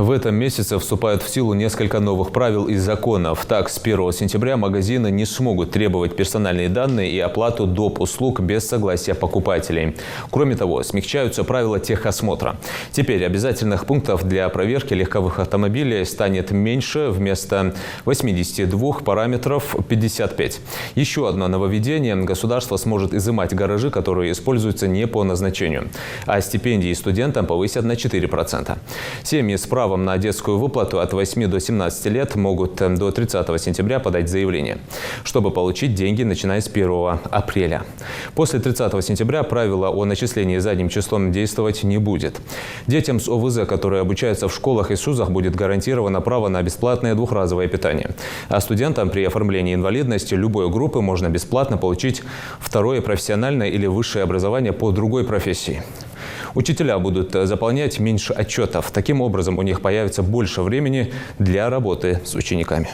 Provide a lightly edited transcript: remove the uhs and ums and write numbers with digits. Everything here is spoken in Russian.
В этом месяце вступают в силу несколько новых правил и законов. Так, с 1 сентября магазины не смогут требовать персональные данные и оплату доп. Услуг без согласия покупателей. Кроме того, смягчаются правила техосмотра. Теперь обязательных пунктов для проверки легковых автомобилей станет меньше, вместо 82 параметров – 55. Еще одно нововведение – государство сможет изымать гаражи, которые используются не по назначению. А стипендии студентам повысят на 4%. Семьи с правом на детскую выплату от 8 до 17 лет могут до 30 сентября подать заявление, чтобы получить деньги, начиная с 1 апреля. После 30 сентября правило о начислении задним числом действовать не будет. Детям с ОВЗ, которые обучаются в школах и СУЗах, будет гарантировано право на бесплатное двухразовое питание. А студентам при оформлении инвалидности любой группы можно бесплатно получить второе профессиональное или высшее образование по другой профессии. Учителя будут заполнять меньше отчетов. Таким образом, у них появится больше времени для работы с учениками.